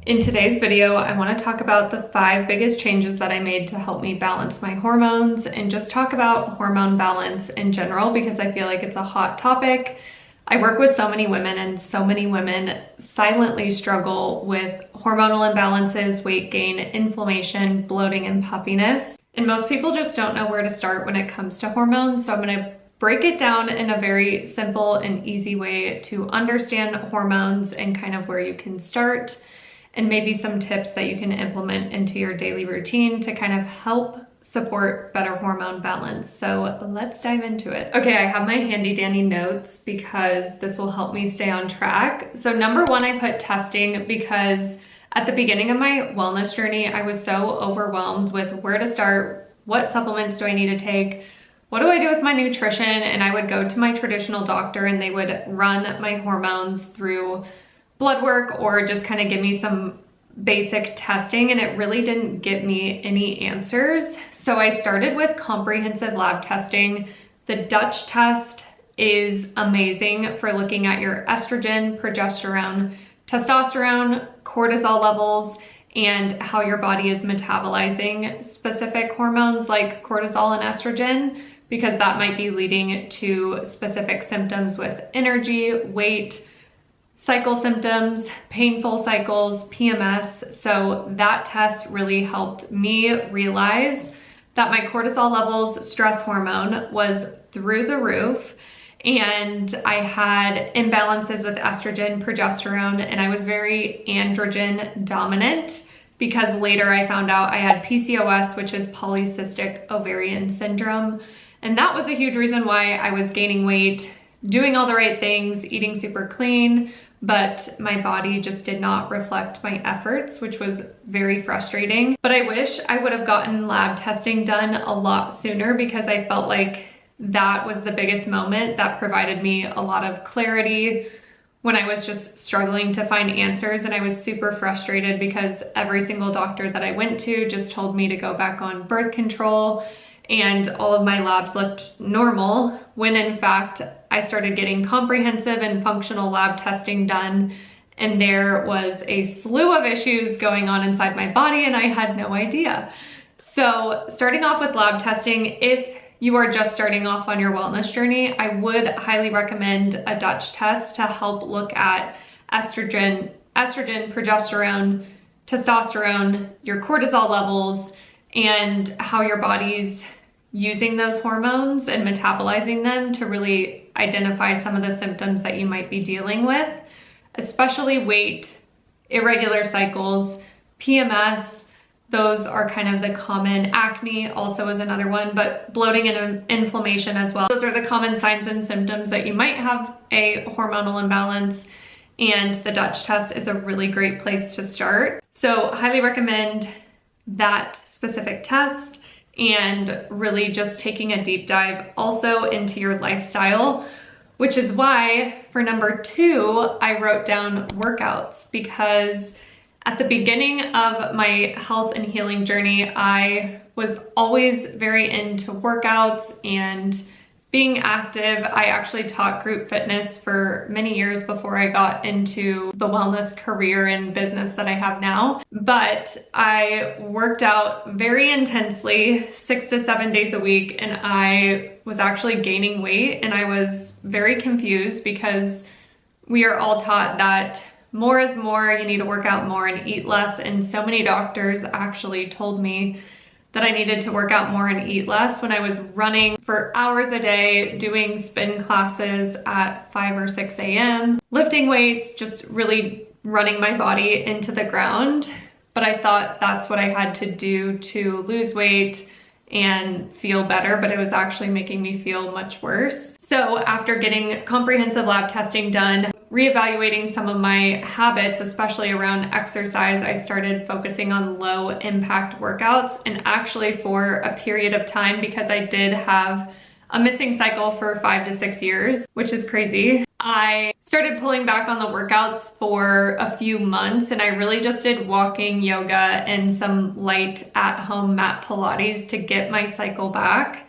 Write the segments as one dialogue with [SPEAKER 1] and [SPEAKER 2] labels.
[SPEAKER 1] In today's video, I want to talk about the 5 biggest changes that I made to help me balance my hormones and just talk about hormone balance in general because I feel like it's a hot topic. I work with so many women and so many women silently struggle with hormonal imbalances, weight gain, inflammation, bloating, and puffiness. And most people just don't know where to start when it comes to hormones. So I'm going to break it down in a very simple and easy way to understand hormones and kind of where you can start, and maybe some tips that you can implement into your daily routine to kind of help support better hormone balance. So let's dive into it. Okay, I have my handy dandy notes because this will help me stay on track. So number 1, I put testing because at the beginning of my wellness journey, I was so overwhelmed with where to start, what supplements do I need to take, what do I do with my nutrition? And I would go to my traditional doctor and they would run my hormones through blood work or just kind of give me some basic testing, and it really didn't get me any answers. So I started with comprehensive lab testing. The Dutch test is amazing for looking at your estrogen, progesterone, testosterone, cortisol levels, and how your body is metabolizing specific hormones like cortisol and estrogen, because that might be leading to specific symptoms with energy, weight, cycle symptoms, painful cycles, PMS. So that test really helped me realize that my cortisol levels, stress hormone, was through the roof, and I had imbalances with estrogen, progesterone, and I was very androgen dominant because later I found out I had PCOS, which is polycystic ovarian syndrome. And that was a huge reason why I was gaining weight, doing all the right things, eating super clean, but my body just did not reflect my efforts, which was very frustrating. But I wish I would have gotten lab testing done a lot sooner because I felt like that was the biggest moment that provided me a lot of clarity when I was just struggling to find answers. And I was super frustrated because every single doctor that I went to just told me to go back on birth control, and all of my labs looked normal, when in fact I started getting comprehensive and functional lab testing done, and there was a slew of issues going on inside my body and I had no idea. So starting off with lab testing, if you are just starting off on your wellness journey, I would highly recommend a Dutch test to help look at estrogen, progesterone, testosterone, your cortisol levels, and how your body's using those hormones and metabolizing them to really identify some of the symptoms that you might be dealing with, especially weight, irregular cycles, PMS. Those are kind of the common. Acne also is another one, but bloating and inflammation as well. Those are the common signs and symptoms that you might have a hormonal imbalance, and the Dutch test is a really great place to start. So highly recommend that specific test, and really just taking a deep dive also into your lifestyle, which is why for number 2, I wrote down workouts, because at the beginning of my health and healing journey, I was always very into workouts and being active. I actually taught group fitness for many years before I got into the wellness career and business that I have now. But I worked out very intensely 6 to 7 days a week, and I was actually gaining weight, and I was very confused because we are all taught that more is more, you need to work out more and eat less. And so many doctors actually told me that I needed to work out more and eat less when I was running for hours a day, doing spin classes at 5 or 6 a.m., lifting weights, just really running my body into the ground. But I thought that's what I had to do to lose weight and feel better, but it was actually making me feel much worse. So after getting comprehensive lab testing done, reevaluating some of my habits, especially around exercise, I started focusing on low impact workouts. And actually for a period of time, because I did have a missing cycle for 5 to 6 years, which is crazy, I started pulling back on the workouts for a few months, and I really just did walking, yoga, and some light at-home mat Pilates to get my cycle back.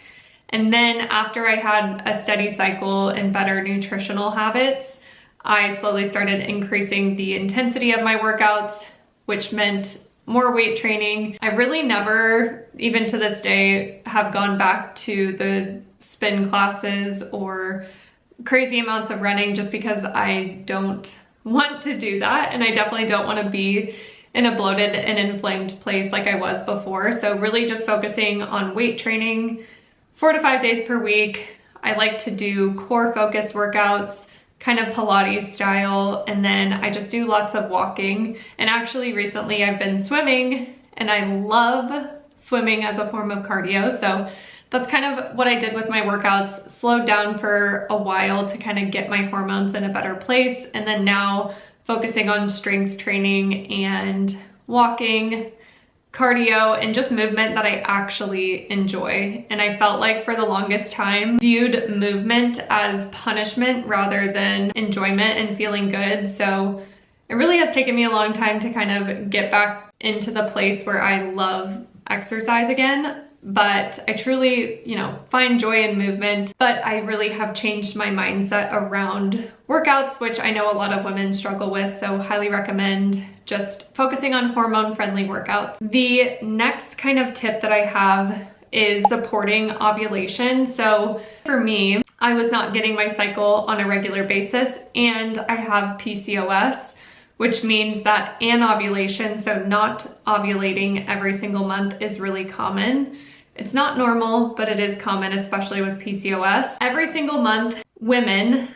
[SPEAKER 1] And then after I had a steady cycle and better nutritional habits, I slowly started increasing the intensity of my workouts, which meant more weight training. I really never, even to this day, have gone back to the spin classes or crazy amounts of running just because I don't want to do that. And I definitely don't want to be in a bloated and inflamed place like I was before. So really just focusing on weight training 4 to 5 days per week. I like to do core focused workouts, kind of Pilates style, and then I just do lots of walking. And actually recently I've been swimming, and I love swimming as a form of cardio. So that's kind of what I did with my workouts, slowed down for a while to kind of get my hormones in a better place. And then now focusing on strength training and walking, cardio, and just movement that I actually enjoy. And I felt like for the longest time viewed movement as punishment rather than enjoyment and feeling good. So it really has taken me a long time to kind of get back into the place where I love exercise again. But I truly, find joy in movement, but I really have changed my mindset around workouts, which I know a lot of women struggle with, so highly recommend just focusing on hormone-friendly workouts. The next kind of tip that I have is supporting ovulation. So for me, I was not getting my cycle on a regular basis, and I have PCOS, which means that anovulation, so not ovulating every single month, is really common. It's not normal, but it is common, especially with PCOS. Every single month, women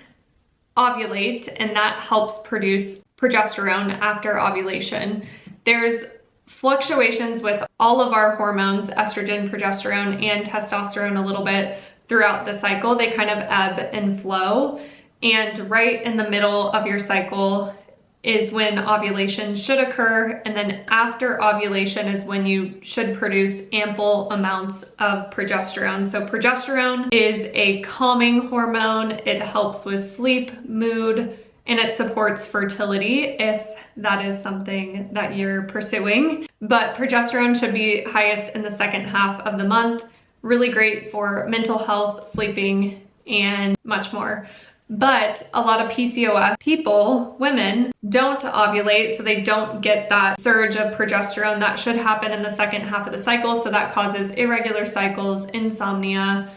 [SPEAKER 1] ovulate, and that helps produce progesterone after ovulation. There's fluctuations with all of our hormones, estrogen, progesterone, and testosterone a little bit throughout the cycle. They kind of ebb and flow. And right in the middle of your cycle is when ovulation should occur, and then after ovulation is when you should produce ample amounts of progesterone. So progesterone is a calming hormone. It helps with sleep, mood, and it supports fertility if that is something that you're pursuing. But progesterone should be highest in the second half of the month. Really great for mental health, sleeping, and much more. But a lot of PCOS people, women, don't ovulate, so they don't get that surge of progesterone that should happen in the second half of the cycle. So that causes irregular cycles, insomnia,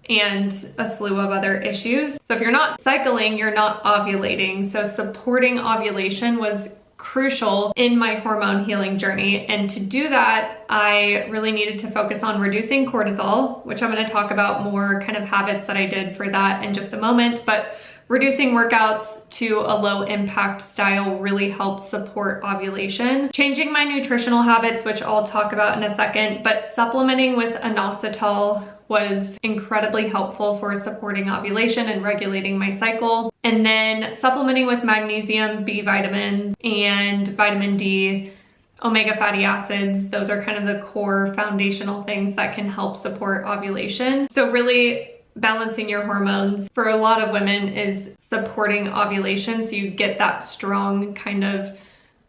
[SPEAKER 1] and a slew of other issues. So if you're not cycling, you're not ovulating. So supporting ovulation was crucial in my hormone healing journey. And to do that, I really needed to focus on reducing cortisol, which I'm going to talk about more kind of habits that I did for that in just a moment. But reducing workouts to a low impact style really helped support ovulation. Changing my nutritional habits, which I'll talk about in a second, but supplementing with inositol was incredibly helpful for supporting ovulation and regulating my cycle. And then supplementing with magnesium, B vitamins, and vitamin D, omega fatty acids. Those are kind of the core foundational things that can help support ovulation. So really balancing your hormones for a lot of women is supporting ovulation, so you get that strong kind of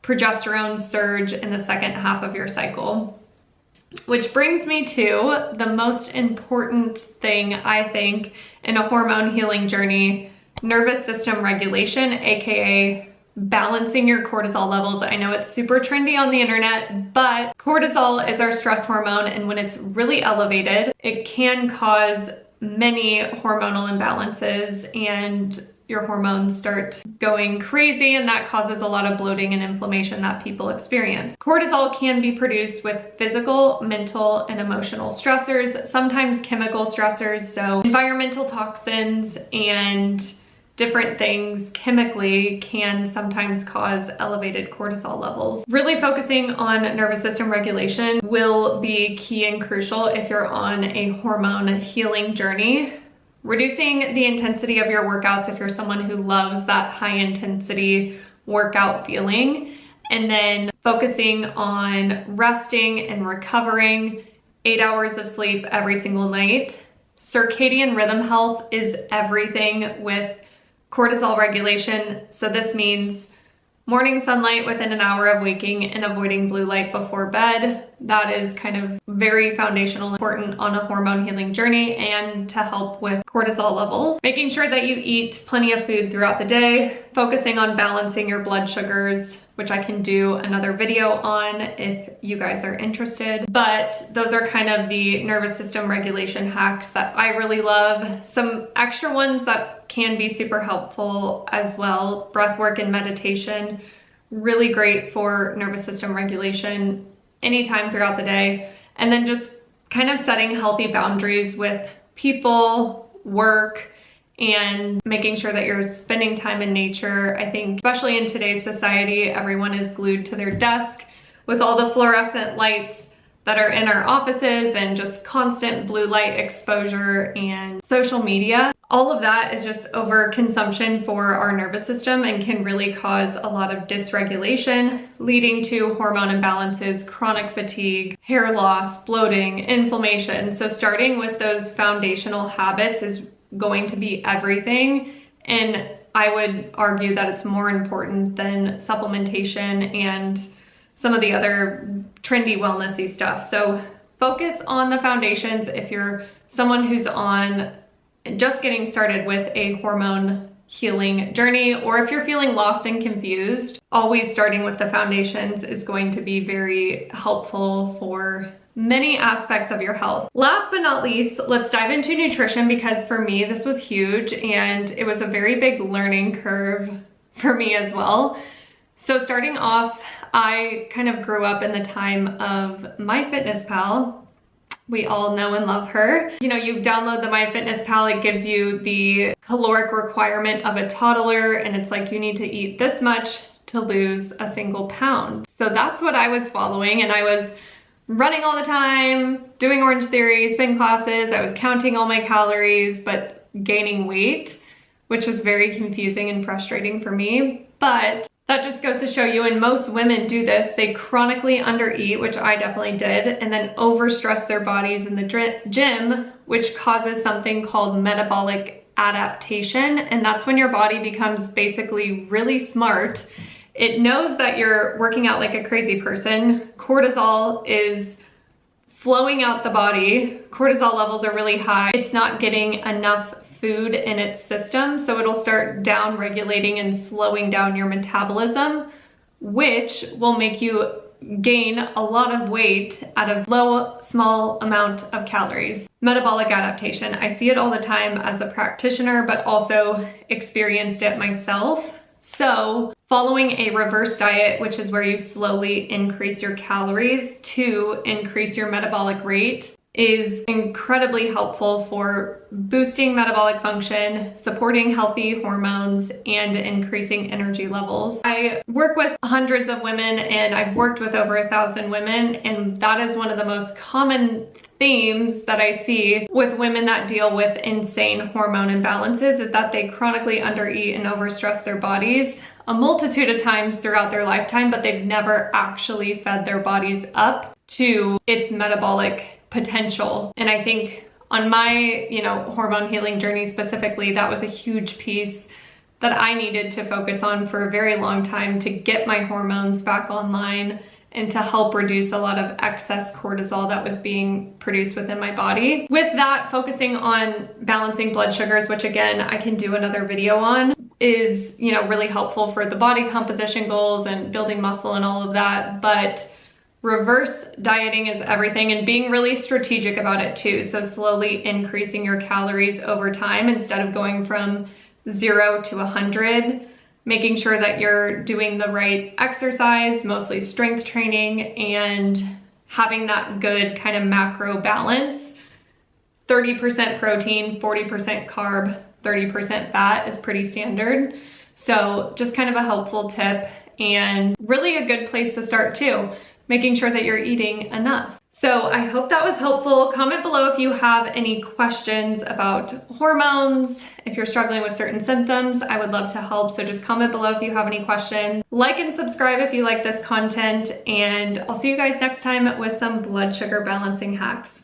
[SPEAKER 1] progesterone surge in the second half of your cycle. Which brings me to the most important thing, I think, in a hormone healing journey: nervous system regulation, aka balancing your cortisol levels. I know it's super trendy on the internet, but cortisol is our stress hormone, and when it's really elevated, it can cause many hormonal imbalances and your hormones start going crazy, and that causes a lot of bloating and inflammation that people experience. Cortisol can be produced with physical, mental, and emotional stressors, sometimes chemical stressors, so environmental toxins and different things chemically can sometimes cause elevated cortisol levels. Really focusing on nervous system regulation will be key and crucial if you're on a hormone healing journey. Reducing the intensity of your workouts if you're someone who loves that high intensity workout feeling, and then focusing on resting and recovering, 8 hours of sleep every single night. Circadian rhythm health is everything with cortisol regulation. So this means morning sunlight within an hour of waking and avoiding blue light before bed. that is kind of very foundational, important on a hormone healing journey, and to help with cortisol levels. Making sure that you eat plenty of food throughout the day, focusing on balancing your blood sugars, which I can do another video on if you guys are interested. But those are kind of the nervous system regulation hacks that I really love. Some extra ones that can be super helpful as well: breath work and meditation, really great for nervous system regulation anytime throughout the day. And then just kind of setting healthy boundaries with people, work, and making sure that you're spending time in nature. I think especially in today's society, everyone is glued to their desk with all the fluorescent lights that are in our offices and just constant blue light exposure and social media. All of that is just overconsumption for our nervous system and can really cause a lot of dysregulation, leading to hormone imbalances, chronic fatigue, hair loss, bloating, inflammation. So starting with those foundational habits is going to be everything, and I would argue that it's more important than supplementation and some of the other trendy wellnessy stuff. So focus on the foundations if you're someone who's on just getting started with a hormone healing journey, or if you're feeling lost and confused. Always starting with the foundations is going to be very helpful for many aspects of your health. Last but not least, let's dive into nutrition, because for me, this was huge and it was a very big learning curve for me as well. So starting off, I kind of grew up in the time of MyFitnessPal. We all know and love her. You know, you download the MyFitnessPal, it gives you the caloric requirement of a toddler, and it's like you need to eat this much to lose a single pound. So that's what I was following, and I was running all the time, doing Orange Theory, spin classes. I was counting all my calories, but gaining weight, which was very confusing and frustrating for me. But that just goes to show you, and most women do this, they chronically undereat, which I definitely did, and then overstress their bodies in the gym, which causes something called metabolic adaptation. And that's when your body becomes basically really smart. It knows that you're working out like a crazy person. Cortisol is flowing out the body. Cortisol levels are really high. It's not getting enough food in its system, so it'll start down regulating and slowing down your metabolism, which will make you gain a lot of weight at a small amount of calories. Metabolic adaptation. I see it all the time as a practitioner, but also experienced it myself. So following a reverse diet, which is where you slowly increase your calories to increase your metabolic rate, is incredibly helpful for boosting metabolic function, supporting healthy hormones, and increasing energy levels. I work with hundreds of women, and I've worked with over 1,000 women, and that is one of the most common themes that I see with women that deal with insane hormone imbalances, is that they chronically undereat and overstress their bodies a multitude of times throughout their lifetime, but they've never actually fed their bodies up to its metabolic potential. And I think on my, hormone healing journey specifically, that was a huge piece that I needed to focus on for a very long time to get my hormones back online and to help reduce a lot of excess cortisol that was being produced within my body. With that, focusing on balancing blood sugars, which again, I can do another video on, is, really helpful for the body composition goals and building muscle and all of that. But reverse dieting is everything, and being really strategic about it too. So slowly increasing your calories over time instead of going from 0 to 100, making sure that you're doing the right exercise, mostly strength training, and having that good kind of macro balance. 30% protein, 40% carb, 30% fat is pretty standard. So just kind of a helpful tip, and really a good place to start too, making sure that you're eating enough. So I hope that was helpful. Comment below if you have any questions about hormones. If you're struggling with certain symptoms, I would love to help. So just comment below if you have any questions. Like and subscribe if you like this content, and I'll see you guys next time with some blood sugar balancing hacks.